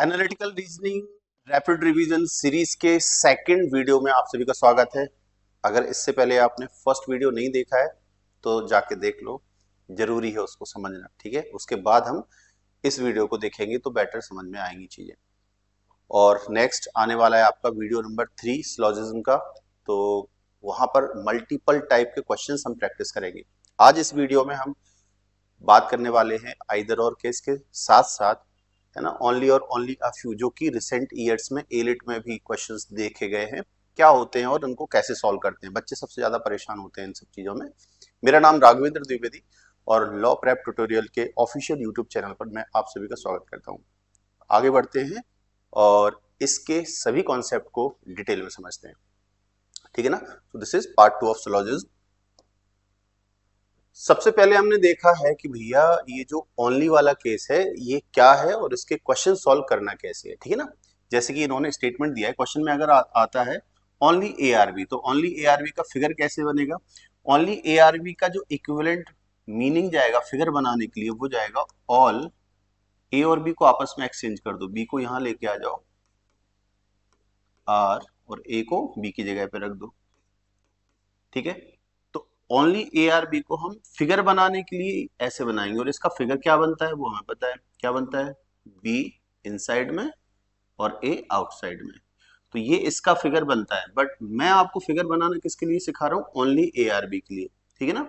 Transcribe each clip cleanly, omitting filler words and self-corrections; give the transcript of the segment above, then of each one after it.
Analytical reasoning rapid revision series के second video में आप सभी का स्वागत है। अगर इससे पहले आपने फर्स्ट वीडियो नहीं देखा है तो जाके देख लो, जरूरी है उसको समझना, ठीक है। उसके बाद हम इस वीडियो को देखेंगे तो बेटर समझ में आएंगी चीजें। और नेक्स्ट आने वाला है आपका वीडियो नंबर 3 सिलोजिज्म का, तो वहां पर मल्टीपल टाइप के क्वेश्चंस हम प्रैक्टिस करेंगे। आज इस वीडियो में हम बात करने वाले हैं आइदर और केस के साथ साथ, है ना, ओनली और ओनली अ फ्यू, जो कि रिसेंट ईयर्स में एलिट में भी क्वेश्चंस देखे गए हैं, क्या होते हैं और उनको कैसे सॉल्व करते हैं। बच्चे सबसे ज्यादा परेशान होते हैं इन सब चीजों में। मेरा नाम राघवेंद्र द्विवेदी और लॉ प्रेप ट्यूटोरियल के ऑफिशियल यूट्यूब चैनल पर मैं आप सभी का स्वागत करता हूँ। आगे बढ़ते हैं और इसके सभी कॉन्सेप्ट को डिटेल में समझते हैं, ठीक है ना। तो this is part 2 of syllogism. सबसे पहले हमने देखा है कि भैया ये जो ओनली वाला केस है ये क्या है और इसके क्वेश्चन सॉल्व करना कैसे है, ठीक है ना। जैसे कि इन्होंने स्टेटमेंट दिया है, क्वेश्चन में अगर आता है ओनली एआरबी, तो ओनली एआरबी का फिगर कैसे बनेगा। ओनली एआरबी का जो इक्विवेलेंट मीनिंग जाएगा फिगर बनाने के लिए वो जाएगा ऑल ए और बी को आपस में एक्सचेंज कर दो, बी को यहां लेके आ जाओ आर और ए को बी की जगह पे रख दो, ठीक है। ओनली ए आर बी को हम फिगर बनाने के लिए ऐसे बनाएंगे और इसका फिगर क्या बनता है वो हमें पता है, क्या बनता है, बी इनसाइड में और ए आउटसाइड में। तो ये इसका फिगर बनता है, बट मैं आपको फिगर बनाना किसके लिए सिखा रहा हूँ, ओनली ए आर बी के लिए, ठीक है ना।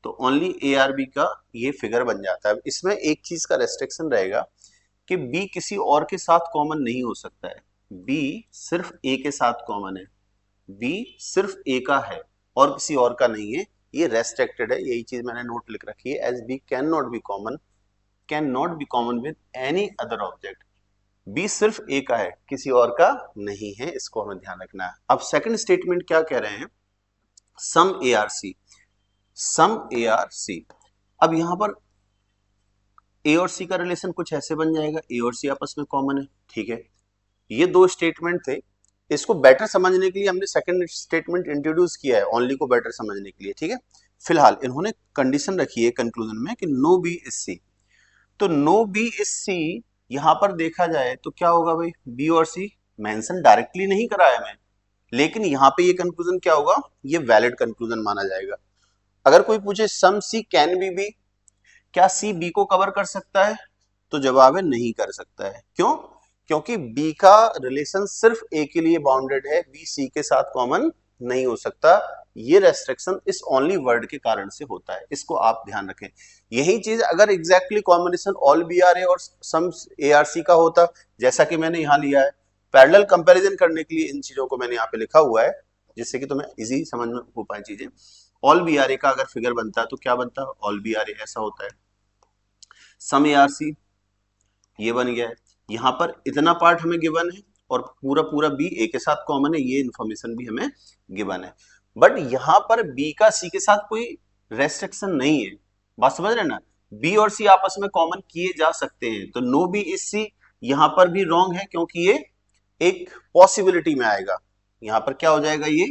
तो ओनली ए आर बी का ये फिगर बन जाता है। इसमें एक चीज का रेस्ट्रिक्शन रहेगा कि बी किसी और के साथ कॉमन नहीं हो सकता है, बी सिर्फ ए के साथ कॉमन है, बी सिर्फ ए का है और किसी और का नहीं है, ये रेस्ट्रिक्टेड है। यही चीज मैंने नोट लिख रखी है, as B can not be common with any other object. B सिर्फ ए का है, किसी और का नहीं है, इसको हमें ध्यान रखना है। अब सेकंड स्टेटमेंट क्या कह रहे हैं, some A are C, some A are सी। अब यहां पर ए और सी का रिलेशन कुछ ऐसे बन जाएगा, ए और सी आपस में कॉमन है, ठीक है। ये दो स्टेटमेंट थे, इसको बेटर समझने के लिए हमने सेकंड स्टेटमेंट इंट्रोड्यूस किया है, ओनली को बेटर समझने के लिए, ठीक है। फिलहाल इन्होंने कंडीशन रखी है कंक्लूजन में कि नो बी इज सी। तो नो बी इज सी यहां पर देखा जाए तो क्या होगा भाई, बी और सी मेंशन डायरेक्टली नहीं कराया मैं, लेकिन यहां पे ये कंक्लूजन क्या होगा, ये वैलिड कंक्लूजन माना जाएगा। अगर कोई पूछे सम सी कैन बी, क्या सी बी को कवर कर सकता है, तो जवाब है नहीं कर सकता है। क्यों, क्योंकि बी का रिलेशन सिर्फ ए के लिए बाउंडेड है, बी सी के साथ कॉमन नहीं हो सकता। ये रेस्ट्रिक्शन इस ओनली वर्ड के कारण से होता है, इसको आप ध्यान रखें। यही चीज अगर exactly combination all B are A और सम ए आर सी का होता, जैसा कि मैंने यहाँ लिया है, पैरेलल कंपैरिजन करने के लिए इन चीजों को मैंने यहाँ पे लिखा हुआ है जिससे कि तुम्हें इजी समझ में हो पाए चीजें। ऑल बी आर ए का अगर फिगर बनता है तो क्या बनता है, ऑल बी आर ए ऐसा होता है, सम ए आर सी ये बन गया है। यहाँ पर इतना पार्ट हमें गिवन है और पूरा पूरा बी ए के साथ कॉमन है, ये इन्फॉर्मेशन भी हमें गिवन है। बट यहाँ पर बी का सी के साथ कोई रेस्ट्रिक्शन नहीं है, बात समझ रहे ना। बी और सी आपस में कॉमन किए जा सकते हैं, तो नो बी इज सी यहाँ पर भी रॉन्ग है, क्योंकि ये एक पॉसिबिलिटी में आएगा। यहाँ पर क्या हो जाएगा, ये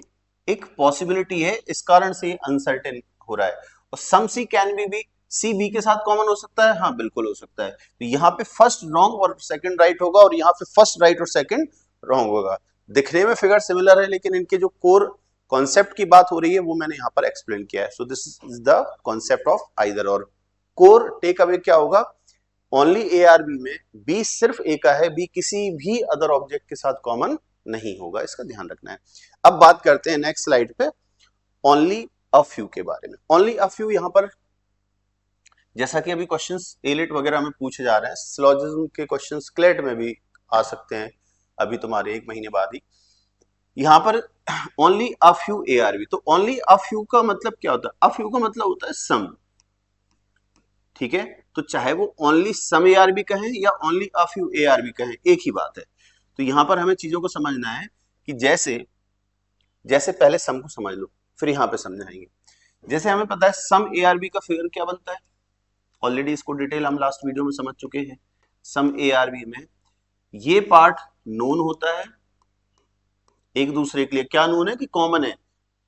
एक पॉसिबिलिटी है, इस कारण से ये अनसर्टेन हो रहा है। और सम सी कैन बी सी बी के साथ कॉमन हो सकता है, हाँ बिल्कुल हो सकता है। तो यहाँ पे फर्स्ट रॉन्ग और सेकंड राइट होगा और यहाँ पे फर्स्ट राइट और सेकंड रॉन्ग होगा। दिखने में फिगर सिमिलर है, लेकिन इनके जो कोर कॉन्सेप्ट की बात हो रही है वो मैंने यहाँ पर एक्सप्लेन किया है। So this is the concept of either और। कोर टेक अवे क्या होगा, ओनली ए आर बी में बी सिर्फ ए का है, बी किसी भी अदर ऑब्जेक्ट के साथ कॉमन नहीं होगा, इसका ध्यान रखना है। अब बात करते हैं नेक्स्ट स्लाइड पे ओनली अ फ्यू के बारे में। ओनली अ फ्यू यहाँ पर जैसा कि अभी क्वेश्चंस एलिट वगैरह में पूछे जा रहे हैं, सिलोजिज्म के क्वेश्चंस क्लेट में भी आ सकते हैं अभी तुम्हारे 1 महीने बाद ही। यहाँ पर only a few A are B, तो ओनली अ फ्यू का मतलब क्या होता है, अ फ्यू का मतलब होता है सम, ठीक है। तो चाहे वो only some A are B कहें या only a few A are B कहें, एक ही बात है। तो यहाँ पर हमें चीजों को समझना है कि जैसे जैसे पहले सम को समझ लो फिर यहाँ पे समझाएंगे। जैसे हमें पता है सम ए आर बी का फिगर क्या बनता है, ऑलरेडी इसको डिटेल हम लास्ट वीडियो में समझ चुके हैं। सम ए आर बी में ये पार्ट नोन होता है एक दूसरे के लिए, क्या नोन है कि कॉमन है,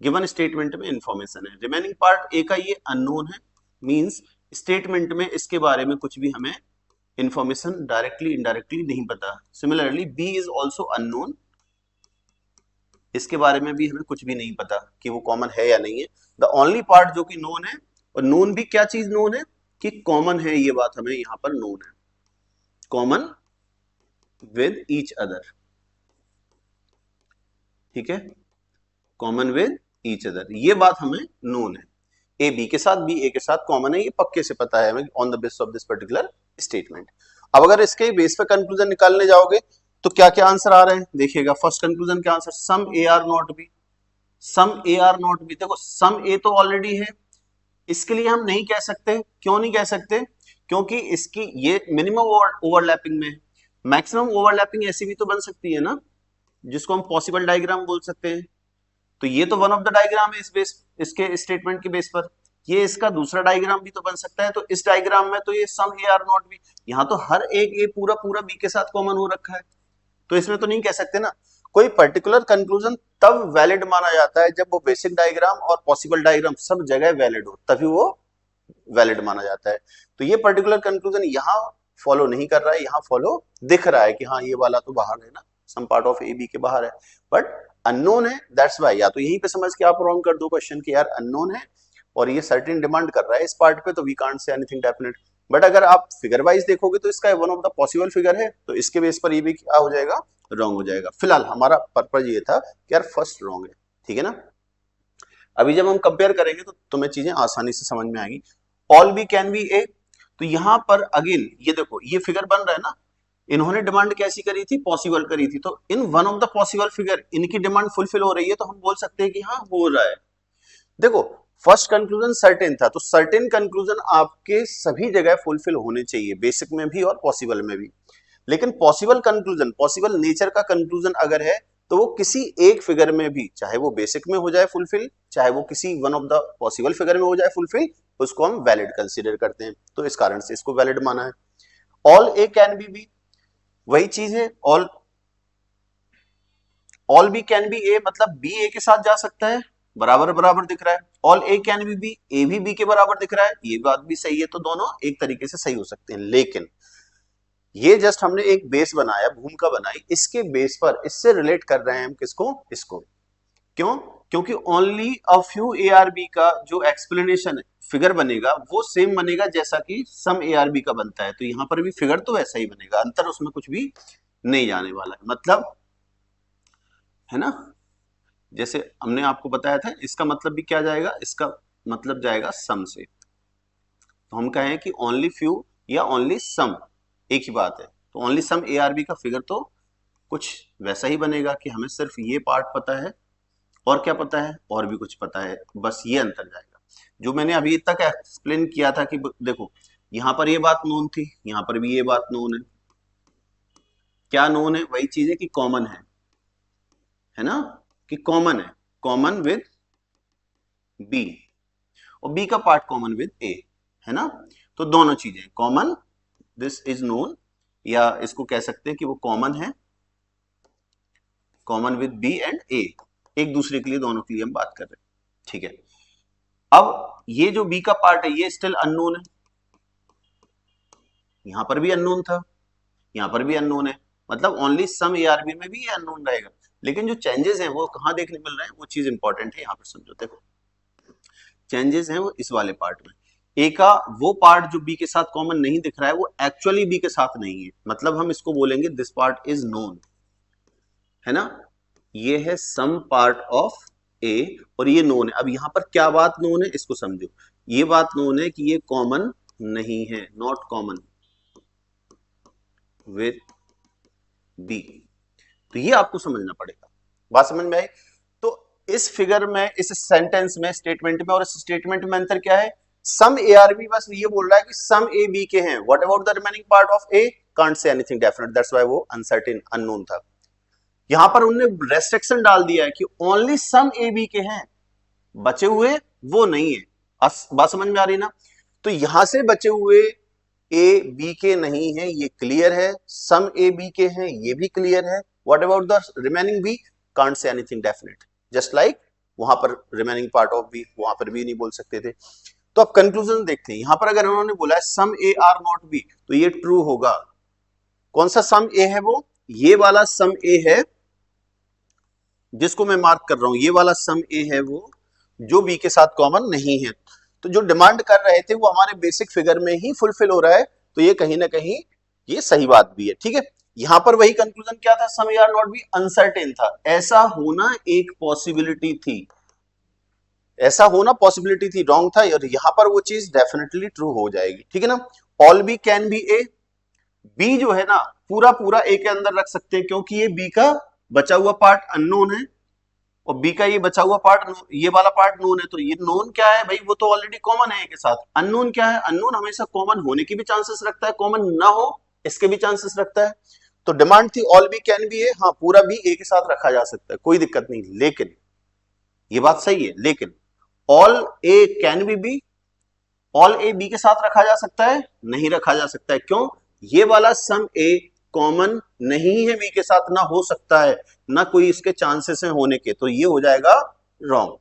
गिवन स्टेटमेंट में इंफॉर्मेशन है। रिमेनिंग पार्ट ए का ये अननोन है, मींस स्टेटमेंट में इसके बारे में कुछ भी हमें इंफॉर्मेशन डायरेक्टली इनडायरेक्टली नहीं पता। Similarly B is also unknown, इसके बारे में भी हमें कुछ भी नहीं पता कि वो कॉमन है या नहीं है। द ओनली पार्ट जो कि नोन है, और नोन भी क्या चीज नोन है कि कॉमन है, ये बात हमें यहां पर नोन है, कॉमन विद ईच अदर, ठीक है, कॉमन विद ईच अदर, ये बात हमें नोन है। ए बी के साथ, बी ए के साथ कॉमन है, ये पक्के से पता है हमें on the basis of this particular statement. अब अगर इसके बेस पे कंक्लूजन निकालने जाओगे तो क्या क्या आंसर आ रहे हैं देखिएगा। फर्स्ट कंक्लूजन क्या answer, some A are not B, some A are not B. देखो सम ए तो ऑलरेडी है, इसके लिए हम नहीं कह सकते। क्यों नहीं कह सकते, क्योंकि इसकी ये मिनिमम ओवरलैपिंग में है। मैक्सिमम ओवरलैपिंग ऐसी भी तो बन सकती है ना, जिसको हम पॉसिबल डायग्राम बोल सकते हैं। तो ये तो वन ऑफ द डायग्राम है इस बेस, इसके स्टेटमेंट के बेस पर। ये इसका दूसरा डायग्राम भी तो बन सकता है। तो इस डायग्राम में तो ये सम ए आर नॉट बी, यहाँ तो हर एक ए पूरा पूरा बी के साथ कॉमन हो रखा है, तो इसमें तो नहीं कह सकते ना। कोई पर्टिकुलर कंक्लूजन तब वैलिड माना जाता है जब वो बेसिक डायग्राम और पॉसिबल डायग्राम सब जगह वैलिड हो, तभी वो वैलिड माना जाता है। तो ये पर्टिकुलर कंक्लूजन यहाँ फॉलो नहीं कर रहा है, यहाँ फॉलो दिख रहा है कि हाँ ये वाला तो बाहर है ना, some part of A B के बाहर है, बट अननोन है, दैट्स वाई। या तो यहीं पे समझ के आप रॉन्ग कर दो क्वेश्चन कि यार अननोन है और ये सर्टेन डिमांड कर रहा है इस पार्ट पे, तो we can't say anything definite. But अगर आप फिगर वाइज देखोगे तो इसका one of the possible figure है, तो इसके बेस पर ये भी क्या हो जाएगा, रॉन्ग हो जाएगा। फिलहाल हमारा पर्पज ये था कि यार फर्स्ट रॉन्ग है, ठीक है ना। अभी जब हम कंपेयर करेंगे तो तुम्हें चीजें आसानी से समझ में आएगी। ऑल बी कैन बी ए, तो यहां पर अगेन ये देखो ये फिगर बन रहा है ना, इन्होंने डिमांड कैसी करी थी, पॉसिबल करी थी, तो इन one of the possible figure इनकी डिमांड फुलफिल हो रही है, तो हम बोल सकते हैं कि हाँ हो रहा है। देखो फर्स्ट कंक्लूजन सर्टेन था, तो सर्टेन कंक्लूजन आपके सभी जगह फुलफिल होने चाहिए, बेसिक में भी और पॉसिबल में भी। लेकिन पॉसिबल कंक्लूजन, पॉसिबल नेचर का कंक्लूजन अगर है तो वो किसी एक फिगर में भी, चाहे वो बेसिक में हो जाए फुलफिल, चाहे वो किसी one of the possible figure में हो जाए फुलफिल, उसको हम वैलिड कंसीडर करते हैं, तो इस कारण से इसको वैलिड माना है। ऑल ए कैन बी, वही चीज है, ऑल बी कैन बी ए, मतलब बी ए के साथ जा सकता है, बराबर बराबर दिख रहा है। ऑल ए कैन बी, ए भी बी के बराबर दिख रहा है, ये बात भी सही है, तो दोनों एक तरीके से सही हो सकते हैं। लेकिन ये जस्ट हमने एक बेस बनाया, भूमिका बनाई, इसके बेस पर इससे रिलेट कर रहे हैं हम किसको, इसको। क्यों, क्योंकि only a few A are B का जो एक्सप्लेनेशन है, फिगर बनेगा वो सेम बनेगा जैसा कि सम ए आर बी का बनता है, तो यहां पर भी फिगर तो वैसा ही बनेगा, अंतर उसमें कुछ भी नहीं जाने वाला है, मतलब है ना। जैसे हमने आपको बताया था, इसका मतलब भी क्या जाएगा, इसका मतलब जाएगा सम से, तो हम कहें कि ओनली फ्यू या ओनली सम एक ही बात है। तो only some A are B का फिगर तो कुछ वैसा ही बनेगा कि हमें सिर्फ ये पार्ट पता है, और क्या पता है, और भी कुछ पता है, बस ये अंतर जाएगा। जो मैंने अभी तक एक्सप्लेन किया था कि देखो यहां पर ये बात नोन थी, यहां पर भी ये बात नोन है। क्या नोन है, वही चीज है कि कॉमन है ना, कि कॉमन है, कॉमन विद बी, और बी का पार्ट कॉमन विद ए, है ना। तो दोनों चीजें कॉमन, दिस इज नोन, या इसको कह सकते हैं कि वो कॉमन है, कॉमन विद बी एंड ए, एक दूसरे के लिए, दोनों के लिए हम बात कर रहे हैं, ठीक है। अब ये जो बी का पार्ट है ये स्टिल अननोन है, यहां पर भी अननोन था, यहां पर भी अननोन है, मतलब ओनली सम एआरबी में भी ये अननोन रहेगा। लेकिन जो चेंजेस हैं वो कहां देखने मिल रहे हैं, वो चीज इंपॉर्टेंट है, यहां पर समझो। देखो चेंजेस हैं वो इस वाले पार्ट में, ए का वो पार्ट जो बी के साथ कॉमन नहीं दिख रहा है वो एक्चुअली बी के साथ नहीं है, मतलब हम इसको बोलेंगे दिस पार्ट इज नोन, है ना। ये है सम पार्ट ऑफ ए और ये नोन है। अब यहां पर क्या बात नोन है इसको समझो, ये बात नोन है कि ये कॉमन नहीं है, नॉट कॉमन विद बी, तो ये आपको समझना पड़ेगा। बात समझ में आई। तो इस फिगर में, इस सेंटेंस में, स्टेटमेंट में और इस स्टेटमेंट में अंतर क्या है, सम ए आर बी बस ये बोल रहा है कि सम ए बी के हैं, what about the remaining part of A, can't say anything definite, that's why वो अनसर्टेन अननोन था। यहां पर उन्होंने रेस्ट्रिक्शन डाल दिया है कि ओनली सम ए बी के हैं, बचे हुए वो नहीं है। बात समझ में आ रही ना। तो यहां से बचे हुए ए बी के नहीं है, ये क्लियर है, सम ए बी के हैं, ये भी क्लियर है, what about the remaining B, can't say anything definite, just like वहां पर रिमेनिंग पार्ट ऑफ बी, वहां पर भी नहीं बोल सकते थे। तो अब कंक्लूजन देखते हैं। यहां पर अगर उन्होंने बोला है some A are not B, तो ये ट्रू होगा। कौन सा सम ए है? वो ये वाला सम ए है जिसको मैं मार्क कर रहा हूं, ये वाला सम ए है वो जो बी के साथ कॉमन नहीं है। तो जो डिमांड कर रहे थे वो हमारे बेसिक फिगर में ही फुलफिल हो रहा है, तो ये कहीं ना कहीं ये सही बात भी है। ठीक है, यहां पर वही कंक्लूजन क्या था, some A are not B uncertain था, ऐसा होना एक पॉसिबिलिटी थी, ऐसा होना पॉसिबिलिटी थी, रॉन्ग था, और यहां पर वो चीज डेफिनेटली ट्रू हो जाएगी। ठीक है ना, all B can be A, B जो है ना पूरा पूरा ए के अंदर रख सकते हैं, क्योंकि ये बी का बचा हुआ पार्ट अननोन है और बी का ये बचा हुआ पार्ट, ये वाला पार्ट नोन है। तो ये नोन क्या है भाई, वो तो ऑलरेडी कॉमन है ए के साथ। अननोन क्या है, अननोन हमेशा कॉमन होने की भी चांसेस रखता है, कॉमन ना हो इसके भी चांसेस रखता है। तो डिमांड थी ऑल बी कैन बी ए, हाँ पूरा बी ए के साथ रखा जा सकता है, कोई दिक्कत नहीं, लेकिन ये बात सही है, लेकिन all A can be B, all A B के साथ रखा जा सकता है? नहीं रखा जा सकता है। क्यों? ये वाला सम ए कॉमन नहीं है बी के साथ, ना हो सकता है, ना कोई इसके चांसेस हैं होने के, तो ये हो जाएगा रॉन्ग।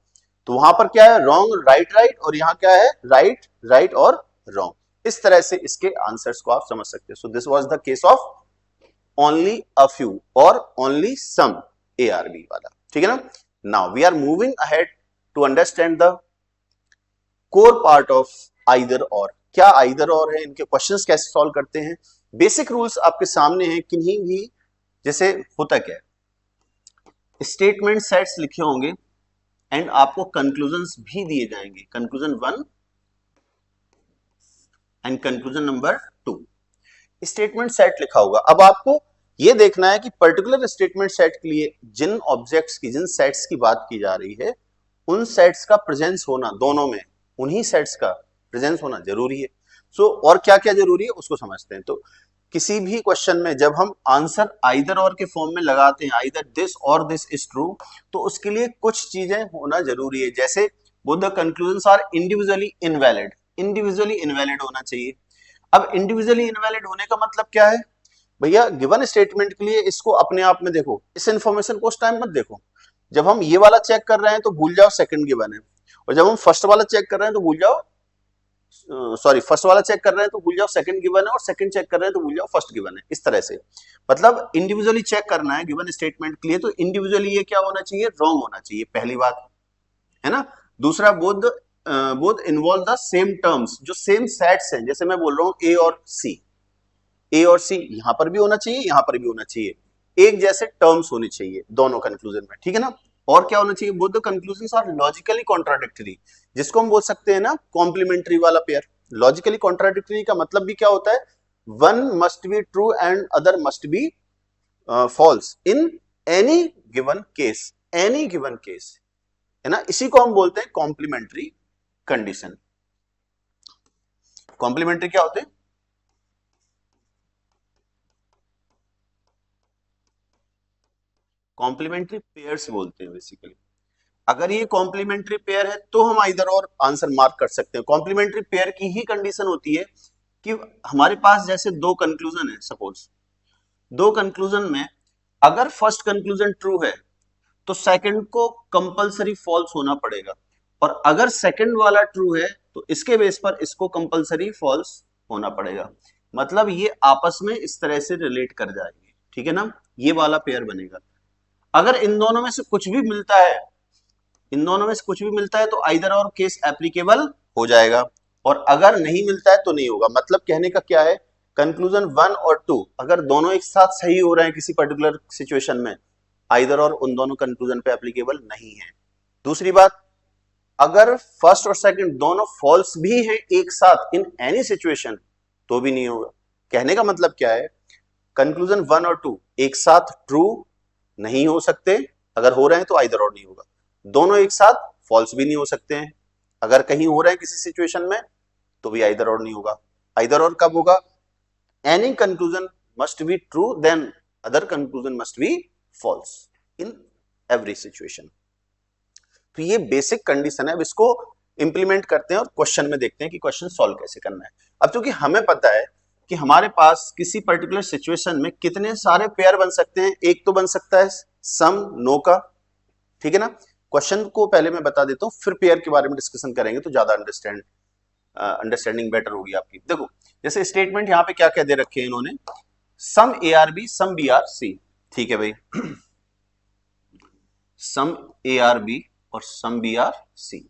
तो वहां पर क्या है, रॉन्ग राइट राइट, और यहां क्या है, राइट राइट और रॉन्ग। इस तरह से इसके आंसर्स को आप समझ सकते हैं। So this was the case of only a few और only some A are B वाला। ठीक है ना, now we are moving ahead to understand the core part of either or. क्या आइदर और है, इनके क्वेश्चंस कैसे सॉल्व करते हैं, बेसिक रूल्स आपके सामने हैं। किन्हीं भी जैसे होता क्या है, स्टेटमेंट सेट्स लिखे होंगे एंड आपको कंक्लूजन्स भी दिए जाएंगे, conclusion 1 and conclusion number 2। Statement set लिखा होगा। अब आपको यह देखना है कि पर्टिकुलर स्टेटमेंट सेट के लिए जिन ऑब्जेक्ट्स की, जिन सेट्स की बात की जा रही है, उन सेट्स का प्रेजेंस होना, दोनों में उन्हीं सेट्स का प्रेजेंस होना जरूरी है। और क्या क्या जरूरी है उसको समझते हैं। तो किसी भी क्वेश्चन में जब हम आंसर आइदर और के फॉर्म में लगाते हैं, आइदर दिस और दिस इज ट्रू, तो उसके लिए कुछ चीजें होना जरूरी है। जैसे both the conclusions are individually invalid, individually invalid होना चाहिए। अब इंडिविजुअली इनवैलिड होने का मतलब क्या है भैया, गिवन स्टेटमेंट के लिए इसको अपने आप में देखो, इस इंफॉर्मेशन को उस टाइम मत देखो। जब हम ये वाला चेक कर रहे हैं तो भूल जाओ सेकंड गिवन है, और जब हम फर्स्ट वाला चेक कर रहे हैं तो भूल जाओ, सॉरी फर्स्ट वाला चेक कर रहे हैं तो भूल जाओ सेकंड गिवन है, और सेकंड चेक कर रहे हैं तो भूल जाओ फर्स्ट गिवन है। इस तरह से मतलब इंडिविजुअली चेक करना है गिवन स्टेटमेंट के लिए, तो इंडिविजुअली ये क्या होना चाहिए, रॉन्ग होना चाहिए, पहली बात है ना। दूसरा, both both involve the same terms, जो सेम सेट्स हैं, जैसे मैं बोल रहा हूं ए और सी, ए और सी यहां पर भी होना चाहिए, यहां पर भी होना चाहिए, एक जैसे टर्म्स होने चाहिए दोनों कंक्लूजन में। ठीक है ना, और क्या होना चाहिए, both the conclusions are logically contradictory, जिसको हम बोल सकते हैं ना कॉम्प्लीमेंट्री वाला पेयर। लॉजिकली कॉन्ट्राडिक्टरी का मतलब भी क्या होता है, one must be true and other must be false in any given case, any given case, है ना, इसी को हम बोलते हैं कॉम्प्लीमेंट्री कंडीशन। कॉम्प्लीमेंट्री क्या होते हैं, कॉम्प्लीमेंट्री पेयर्स बोलते हैं बेसिकली। अगर ये कॉम्प्लीमेंट्री पेयर है तो हम आइदर और आंसर मार्क कर सकते हैं। कॉम्प्लीमेंट्री पेयर की ही कंडीशन होती है कि हमारे पास जैसे दो कंक्लूजन है, सपोज दो कंक्लूजन में अगर फर्स्ट कंक्लूजन ट्रू है तो सेकंड को कंपलसरी फॉल्स होना पड़ेगा, और अगर सेकंड वाला ट्रू है तो इसके बेस पर इसको कंपलसरी फॉल्स होना पड़ेगा। मतलब ये आपस में इस तरह से रिलेट कर जाएंगे। ठीक है ना, ये वाला पेयर बनेगा। अगर इन दोनों में से कुछ भी मिलता है, इन दोनों में से कुछ भी मिलता है तो आइदर और केस एप्लीकेबल हो जाएगा, और अगर नहीं मिलता है तो नहीं होगा। मतलब कहने का क्या है, कंक्लूजन 1 और 2 अगर दोनों एक साथ सही हो रहे हैं किसी पर्टिकुलर सिचुएशन में, आइदर और उन दोनों कंक्लूजन पे एप्लीकेबल नहीं है। दूसरी बात, अगर फर्स्ट और सेकंड दोनों फॉल्स भी हैं एक साथ इन एनी सिचुएशन, तो भी नहीं होगा। कहने का मतलब क्या है, कंक्लूजन 1 और 2 एक साथ ट्रू नहीं हो सकते, अगर हो रहे हैं तो आइदर और नहीं होगा। दोनों एक साथ फॉल्स भी नहीं हो सकते हैं, अगर कहीं हो रहे हैं किसी सिचुएशन में तो भी आइदर और नहीं होगा। आइदर और कब होगा, any conclusion must be true then other conclusion must be false in every situation. तो ये बेसिक कंडीशन है। अब इसको इंप्लीमेंट करते हैं और क्वेश्चन में देखते हैं कि क्वेश्चन सॉल्व कैसे करना है। अब चूंकि हमें पता है कि हमारे पास किसी पर्टिकुलर सिचुएशन में कितने सारे पेयर बन सकते हैं, एक तो बन सकता है सम नो का। ठीक है ना, क्वेश्चन को पहले मैं बता देता हूं, फिर पेयर के बारे में डिस्कशन करेंगे तो ज्यादा अंडरस्टैंड अंडरस्टैंडिंग बेटर होगी आपकी। देखो जैसे स्टेटमेंट यहाँ पे क्या क्या दे रखे हैं इन्होंने, some A are B some B are C, ठीक है भाई, सम ए आर बी और सम बी आर सी,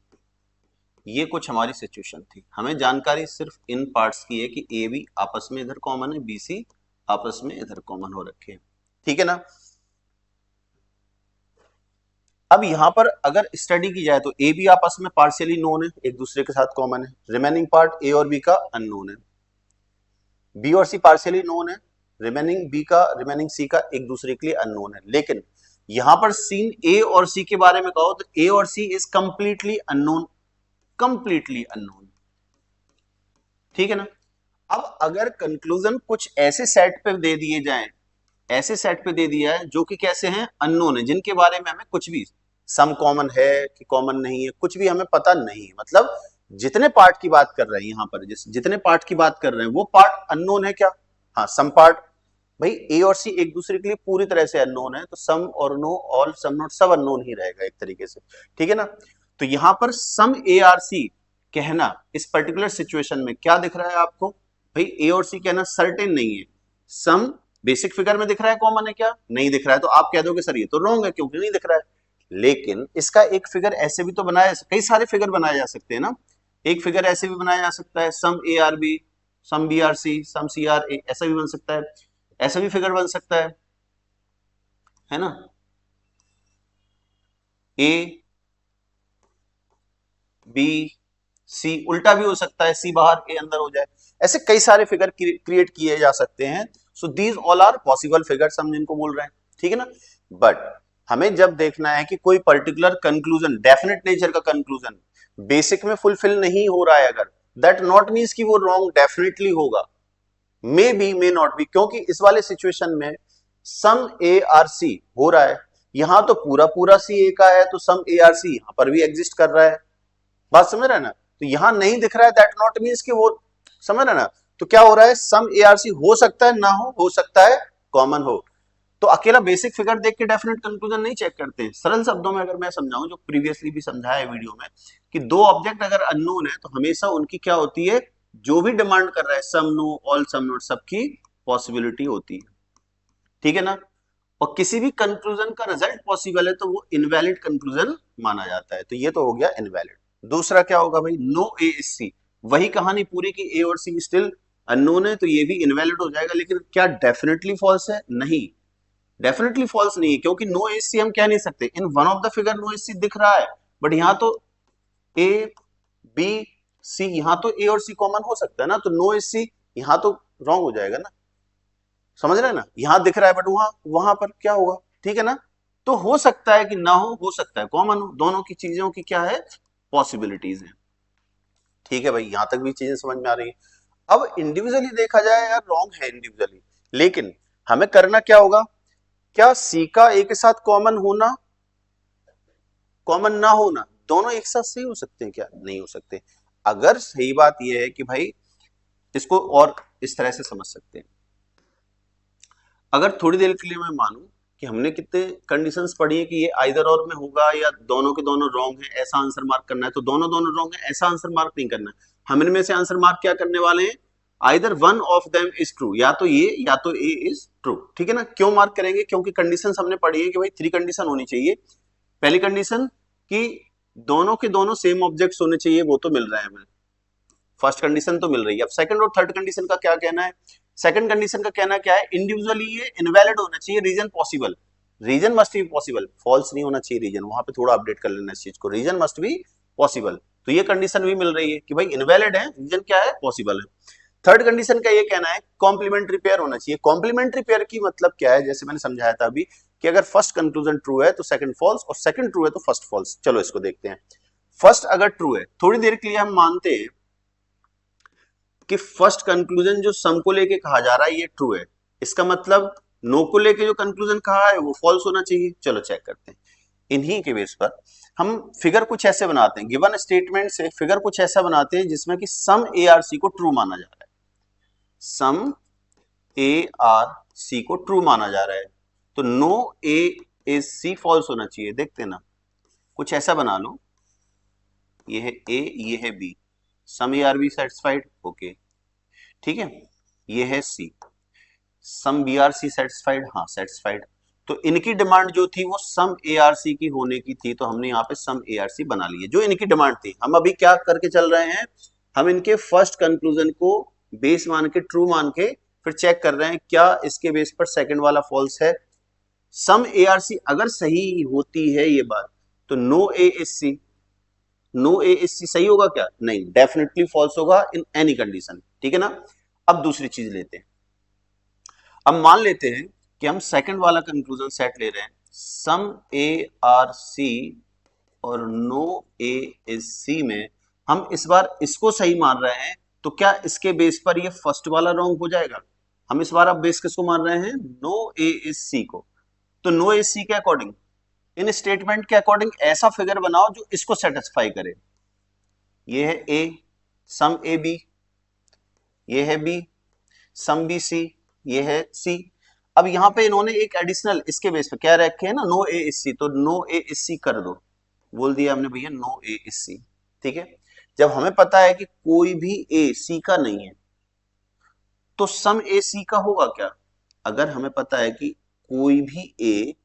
ये कुछ हमारी सिचुएशन थी। हमें जानकारी सिर्फ इन पार्ट्स की है कि ए बी आपस में इधर कॉमन है, बी सी आपस में इधर कॉमन हो रखे हैं, ठीक है ना। अब यहां पर अगर स्टडी की जाए तो ए बी आपस में पार्शियली नोन है, एक दूसरे के साथ कॉमन है, रिमेनिंग पार्ट ए और बी का अननोन है, बी और सी पार्शियली नोन है, रिमेनिंग बी का रिमेनिंग सी का एक दूसरे के लिए अननोन है। लेकिन यहां पर सीन ए और सी के बारे में कहो तो ए और C is completely unknown, completely unknown, ठीक है ना। अब अगर कंक्लूजन कुछ ऐसे सेट पे दे दिए जाएं, ऐसे सेट पे दे दिया है जो कि कैसे हैं, अननोन है, जिनके बारे में हमें कुछ भी, सम कॉमन है कि कॉमन नहीं है, कुछ भी हमें पता नहीं है, मतलब जितने पार्ट की बात कर रहे हैं यहाँ पर, जितने पार्ट की बात कर रहे हैं वो पार्ट अननोन है क्या, हाँ सम पार्ट, भाई ए और सी एक दूसरे के लिए पूरी तरह से अननोन है, तो सम और नो ऑल सम नॉट सब अननोन ही रहेगा एक तरीके से, ठीक है ना। तो यहां पर सम ए आर सी कहना इस पर्टिकुलर सिचुएशन में क्या दिख रहा है आपको, भाई ए और सी कहना सर्टेन नहीं है, सम बेसिक फिगर में दिख रहा है कॉमन है क्या, नहीं दिख रहा है, तो आप कह दोगे सर ये तो रॉन्ग है क्योंकि नहीं दिख रहा है। लेकिन इसका एक फिगर ऐसे भी तो बनाया, कई सारे फिगर बनाए जा सकते हैं ना, एक फिगर ऐसे भी बनाया जा सकता है, some A are B some B are C some C are A, ऐसा भी बन सकता है, ऐसा भी फिगर बन सकता है ना, ए बी सी उल्टा भी हो सकता है, सी बाहर ए अंदर हो जाए, ऐसे कई सारे फिगर क्रिएट किए जा सकते हैं। So these all are possible figures हम जिनको बोल रहे हैं, ठीक है ना। बट हमें जब देखना है कि कोई पर्टिकुलर कंक्लूजन, डेफिनेट नेचर का कंक्लूजन बेसिक में फुलफिल नहीं हो रहा है, अगर दैट नॉट मीन्स कि वो रॉन्ग डेफिनेटली होगा, may be may not be, क्योंकि इस वाले सिचुएशन में सम ए आर सी हो रहा है, यहां तो पूरा पूरा सी ए का है, तो सम ए आर सी यहां पर भी एग्जिस्ट कर रहा है, बात समझ रहे हैं ना। तो यहां नहीं दिख रहा है दैट नॉट मीन्स कि वो, समझ रहे हैं ना। तो क्या हो रहा है, सम ए आर सी हो सकता है ना हो सकता है कॉमन हो, तो अकेला बेसिक फिगर देख के डेफिनेट कंक्लूजन नहीं चेक करते हैं। सरल शब्दों में अगर मैं समझाऊं, जो प्रीवियसली भी समझाया है वीडियो में, कि दो ऑब्जेक्ट अगर अननोन है तो हमेशा उनकी क्या होती है, जो भी डिमांड कर रहा है सम नो ऑल सम नॉट सबकी पॉसिबिलिटी होती है, ठीक है ना। और किसी भी कंक्लूजन का रिजल्ट पॉसिबल है तो वो इनवैलिड कंक्लूजन माना जाता है, तो ये तो हो गया इनवैलिड। दूसरा क्या होगा भाई, नो ए इज सी, वही कहानी पूरी की ए और सी स्टिल अननोन है, तो ये भी इनवैलिड हो जाएगा। लेकिन क्या डेफिनेटली फॉल्स है, नहीं, डेफिनेटली फॉल्स नहीं है, क्योंकि नो एच सी हम कह नहीं सकते, in one of the figure no H C दिख रहा है, बट यहाँ तो ए बी सी, यहाँ तो ए और सी कॉमन हो सकता है ना, तो नो एच सी यहाँ तो रॉन्ग हो जाएगा ना, समझ रहे हैं ना, यहाँ दिख रहा है बट वहां वहां पर क्या होगा, ठीक है ना। तो हो सकता है कि ना हो सकता है कॉमन हो, दोनों की चीजों की क्या है, पॉसिबिलिटीज है, ठीक है भाई, यहां तक भी चीजें समझ में आ रही है। अब इंडिविजुअली देखा जाए यार रॉन्ग है इंडिविजुअली, लेकिन हमें करना क्या होगा, क्या सी का ए के साथ कॉमन होना, कॉमन ना होना, दोनों एक साथ सही हो सकते हैं क्या, नहीं हो सकते। अगर सही बात यह है कि भाई इसको और इस तरह से समझ सकते हैं, अगर थोड़ी देर के लिए मैं मानूं कि हमने कितने कंडीशंस पढ़ी है कि ये आइदर और में होगा या दोनों के दोनों रॉन्ग है, ऐसा आंसर मार्क करना है, तो दोनों दोनों रॉन्ग है ऐसा आंसर मार्क नहीं करना है, हम इनमें से आंसर मार्क क्या करने वाले हैं, either one of them is true, या तो ये या तो ए इज ट्रू, ठीक है ना। क्यों मार्क करेंगे, क्योंकि कंडीशंस हमने पढ़ी है कि भाई 3 कंडीशन होनी चाहिए। पहली कंडीशन कि दोनों के दोनों सेम ऑब्जेक्ट्स होने चाहिए, वो तो मिल रहा है हमें, फर्स्ट कंडीशन तो मिल रही है। अब सेकंड और थर्ड कंडीशन का क्या कहना है, सेकंड कंडीशन का कहना क्या है, इंडिविजुअली ये इनवैलिड होना चाहिए, region possible, region must be possible, false नहीं होना चाहिए रीजन, वहां पे थोड़ा अपडेट कर लेना इस चीज को, रीजन मस्ट बी पॉसिबल, तो ये कंडीशन भी मिल रही है कि भाई इनवैलिड है, रीजन क्या है, पॉसिबल है। थर्ड कंडीशन का ये कहना है कॉम्प्लीमेंट्री पेयर होना चाहिए। कॉम्प्लीमेंट्री पेयर की मतलब क्या है, जैसे मैंने समझाया था अभी कि अगर फर्स्ट कंक्लूजन ट्रू है तो सेकंड फॉल्स, और सेकंड ट्रू है तो फर्स्ट फॉल्स। चलो इसको देखते हैं। फर्स्ट अगर ट्रू है, थोड़ी देर के लिए हम मानते हैं कि फर्स्ट कंक्लूजन जो सम को लेके कहा जा रहा है ये ट्रू है, इसका मतलब नो को लेके जो कंक्लूजन कहा है वो फॉल्स होना चाहिए। चलो चेक करते हैं। इन्हीं के बेस पर हम फिगर कुछ ऐसे बनाते हैं, गिवन स्टेटमेंट से फिगर कुछ ऐसा बनाते हैं जिसमें कि सम ए आर सी को ट्रू माना जा रहा है, सम ए आर सी को ट्रू माना जा रहा है, तो no A is C false होना चाहिए। देखते ना, कुछ ऐसा बना लो, ये है ए ये है B, some A are B satisfied, okay, ठीक है। ये है C, some B are C satisfied, हाँ सेटिस्फाइड। तो इनकी डिमांड जो थी वो सम ए आर सी की होने की थी, तो हमने यहाँ पे सम ए आर सी बना ली है जो इनकी डिमांड थी। हम अभी क्या करके चल रहे हैं, हम इनके फर्स्ट कंक्लूजन को बेस मान के, ट्रू मान के, फिर चेक कर रहे हैं क्या इसके बेस पर सेकंड वाला फॉल्स है। सम ए आर सी अगर सही होती है ये बात, तो no A is C, no A is C सही होगा क्या? नहीं, डेफिनेटली फॉल्स होगा इन एनी कंडीशन, ठीक है ना। अब दूसरी चीज लेते हैं। अब मान लेते हैं कि हम सेकंड वाला कंक्लूजन सेट ले रहे हैं, सम ए आर सी और नो ए इज सी में हम इस बार इसको सही मान रहे हैं, तो क्या इसके बेस पर ये फर्स्ट वाला रॉन्ग हो जाएगा? हम इस बार अब बेस किसको मान रहे हैं? नो ए इज सी को। तो नो ए सी के अकॉर्डिंग, इन स्टेटमेंट के अकॉर्डिंग ऐसा फिगर बनाओ जो इसको सेटिस्फाई करे। ये है ए, सम ए बी, ये है बी, सम बी सी, ये है सी। अब यहां पे इन्होंने एक एडिशनल इसके बेस पे क्या रखे हैं ना, नो ए इज सी, तो नो ए इज सी कर दो, बोल दिया हमने भैया नो ए इज सी, ठीक है। जब हमें पता है कि कोई भी ए सी का नहीं है, तो सम ए सी का होगा क्या? अगर हमें पता है कि कोई भी ए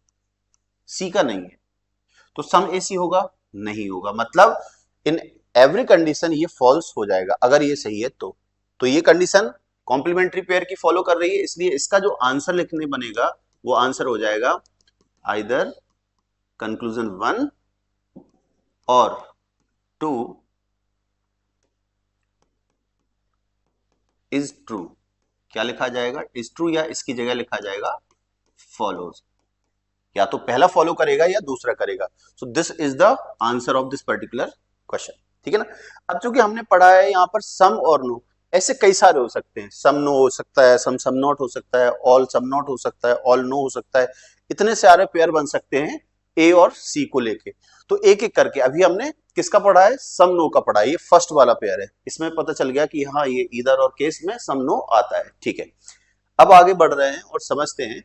सी का नहीं है, तो सम ए सी होगा? नहीं होगा, मतलब इन एवरी कंडीशन ये फॉल्स हो जाएगा अगर ये सही है तो ये कंडीशन कॉम्प्लीमेंट्री पेयर की फॉलो कर रही है, इसलिए इसका जो आंसर लिखने बनेगा वो आंसर हो जाएगा आइदर कंक्लूजन 1 और 2 इज ट्रू। क्या लिखा जाएगा? इज ट्रू, या इसकी जगह लिखा जाएगा फॉलोज। या तो पहला फॉलो करेगा या दूसरा करेगा। सो this is the answer of this particular question, ठीक है ना। अब चूंकि हमने पढ़ा है यहाँ पर सम और नो, ऐसे कई सारे हो सकते हैं, सम नो हो सकता है, सम नॉट हो सकता है, ऑल सम नॉट हो सकता है, ऑल नो हो सकता है, इतने सारे पेयर बन सकते हैं ए और सी को लेके। तो एक एक करके अभी हमने किसका पढ़ा है? सम नो का पढ़ा है, ये फर्स्ट वाला पेयर है, इसमें पता चल गया कि हाँ ये इधर और केस में सम नो आता है, ठीक है। अब आगे बढ़ रहे हैं और समझते हैं